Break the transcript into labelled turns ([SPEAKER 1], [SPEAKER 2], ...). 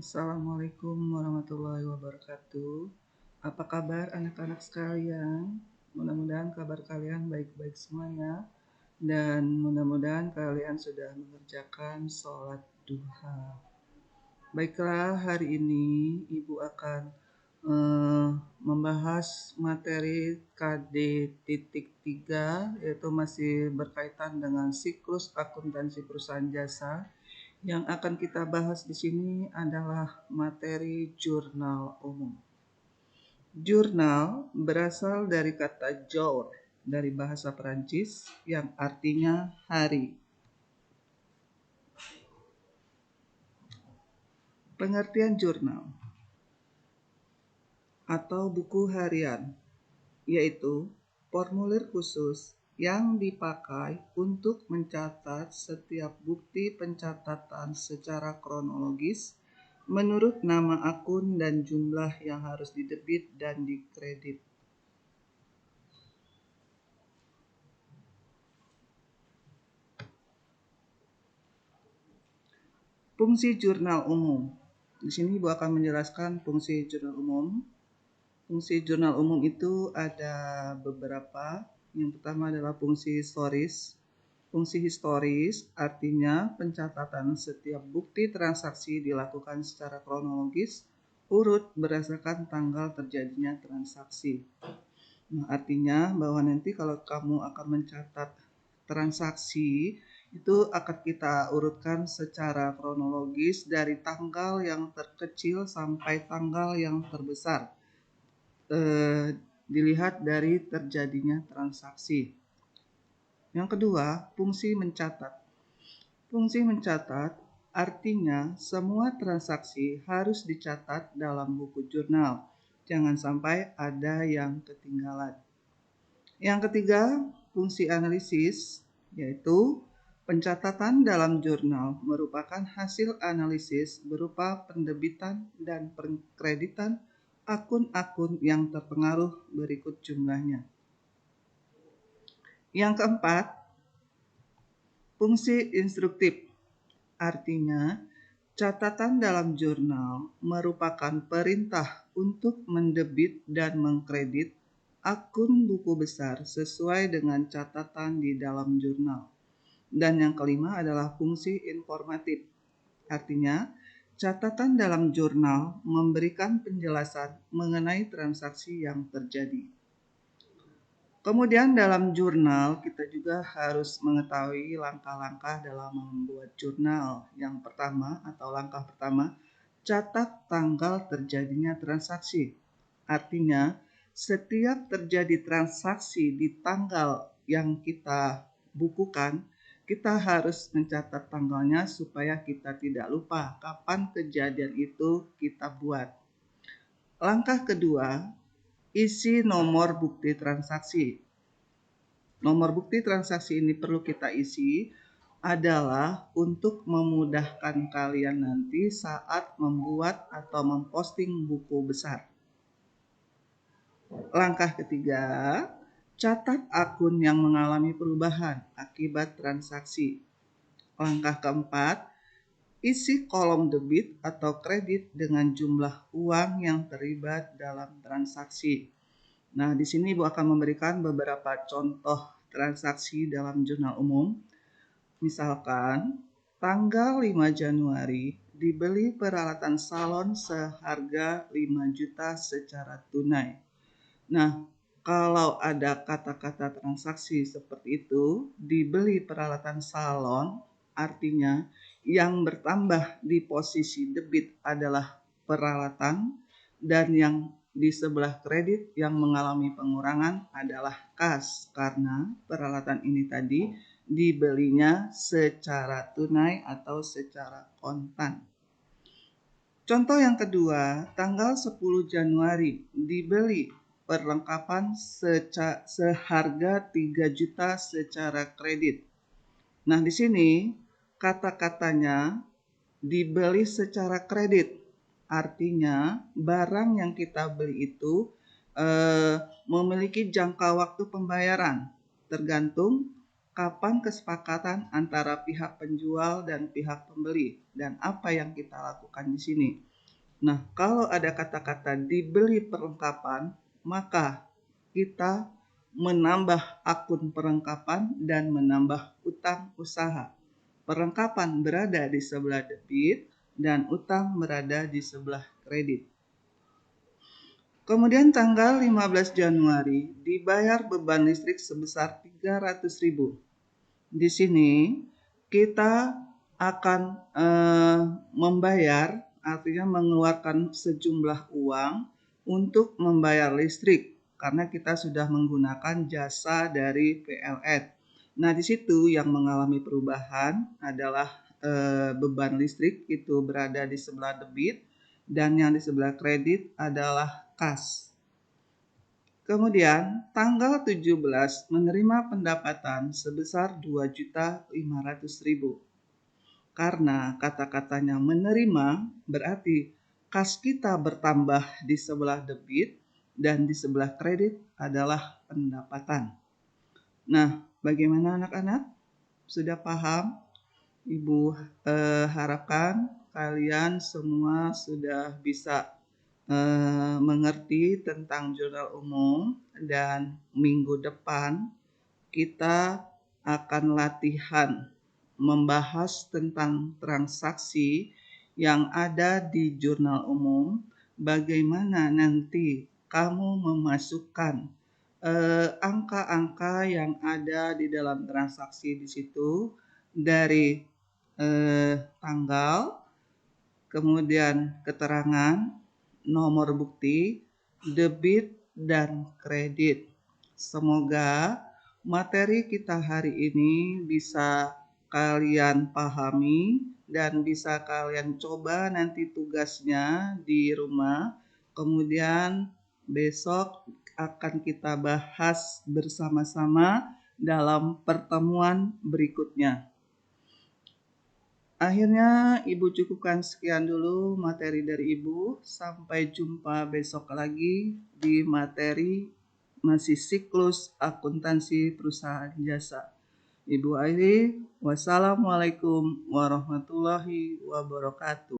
[SPEAKER 1] Assalamualaikum warahmatullahi wabarakatuh. Apa kabar anak-anak sekalian? Mudah-mudahan kabar kalian baik-baik semuanya. Dan mudah-mudahan kalian sudah mengerjakan sholat duha. Baiklah, hari ini Ibu akan membahas materi KD.3, yaitu masih berkaitan dengan siklus akuntansi perusahaan jasa. Yang akan kita bahas di sini adalah materi jurnal umum. Jurnal berasal dari kata jour dari bahasa Perancis yang artinya hari. Pengertian jurnal atau buku harian yaitu formulir khusus yang dipakai untuk mencatat setiap bukti pencatatan secara kronologis menurut nama akun dan jumlah yang harus didebit dan dikredit. Fungsi jurnal umum. Di sini Ibu akan menjelaskan fungsi jurnal umum. Fungsi jurnal umum itu ada beberapa. Yang pertama adalah fungsi historis. Fungsi historis artinya pencatatan setiap bukti transaksi dilakukan secara kronologis, urut berdasarkan tanggal terjadinya transaksi. Nah, artinya bahwa nanti kalau kamu akan mencatat transaksi, itu akan kita urutkan secara kronologis dari tanggal yang terkecil sampai tanggal yang terbesar. Dilihat dari terjadinya transaksi. Yang kedua, fungsi mencatat. Fungsi mencatat artinya semua transaksi harus dicatat dalam buku jurnal. Jangan sampai ada yang ketinggalan. Yang ketiga, fungsi analisis, yaitu pencatatan dalam jurnal merupakan hasil analisis berupa pendebitan dan kreditan akun-akun yang terpengaruh berikut jumlahnya. Yang keempat, fungsi instruktif, artinya catatan dalam jurnal merupakan perintah untuk mendebit dan mengkredit akun buku besar sesuai dengan catatan di dalam jurnal. Dan yang kelima adalah fungsi informatif, artinya catatan dalam jurnal memberikan penjelasan mengenai transaksi yang terjadi. Kemudian dalam jurnal kita juga harus mengetahui langkah-langkah dalam membuat jurnal. Yang pertama atau langkah pertama, catat tanggal terjadinya transaksi. Artinya setiap terjadi transaksi di tanggal yang kita bukukan, kita harus mencatat tanggalnya supaya kita tidak lupa kapan kejadian itu kita buat. Langkah kedua, isi nomor bukti transaksi. Nomor bukti transaksi ini perlu kita isi adalah untuk memudahkan kalian nanti saat membuat atau memposting buku besar. Langkah ketiga, catat akun yang mengalami perubahan akibat transaksi. Langkah keempat, isi kolom debit atau kredit dengan jumlah uang yang terlibat dalam transaksi. Nah, di sini Ibu akan memberikan beberapa contoh transaksi dalam jurnal umum. Misalkan, tanggal 5 Januari dibeli peralatan salon seharga 5 juta secara tunai. Nah, kalau ada kata-kata transaksi seperti itu, dibeli peralatan salon, artinya yang bertambah di posisi debit adalah peralatan dan yang di sebelah kredit yang mengalami pengurangan adalah kas karena peralatan ini tadi dibelinya secara tunai atau secara kontan. Contoh yang kedua, tanggal 10 Januari dibeli perlengkapan seharga 3 juta secara kredit. Nah, di sini kata-katanya dibeli secara kredit. Artinya barang yang kita beli itu memiliki jangka waktu pembayaran tergantung kapan kesepakatan antara pihak penjual dan pihak pembeli dan apa yang kita lakukan di sini. Nah, kalau ada kata-kata dibeli perlengkapan, maka kita menambah akun perlengkapan dan menambah utang usaha. Perlengkapan berada di sebelah debit dan utang berada di sebelah kredit. Kemudian tanggal 15 Januari dibayar beban listrik sebesar 300.000. Di sini kita akan membayar, artinya mengeluarkan sejumlah uang untuk membayar listrik karena kita sudah menggunakan jasa dari PLN. Nah, di situ yang mengalami perubahan adalah beban listrik itu berada di sebelah debit dan yang di sebelah kredit adalah kas. Kemudian tanggal 17 menerima pendapatan sebesar 2.500.000. Karena kata-katanya menerima berarti kas kita bertambah di sebelah debit dan di sebelah kredit adalah pendapatan. Nah, bagaimana anak-anak? Sudah paham? Ibu harapkan kalian semua sudah bisa mengerti tentang jurnal umum, dan minggu depan kita akan latihan membahas tentang transaksi yang ada di jurnal umum, bagaimana nanti kamu memasukkan angka-angka yang ada di dalam transaksi di situ dari tanggal, kemudian keterangan, nomor bukti, debit, dan kredit. Semoga materi kita hari ini bisa kalian pahami dan bisa kalian coba nanti tugasnya di rumah. Kemudian besok akan kita bahas bersama-sama dalam pertemuan berikutnya. Akhirnya Ibu cukupkan sekian dulu materi dari Ibu. Sampai jumpa besok lagi di materi masih siklus akuntansi perusahaan jasa. Ibu akhiri, wassalamualaikum warahmatullahi wabarakatuh.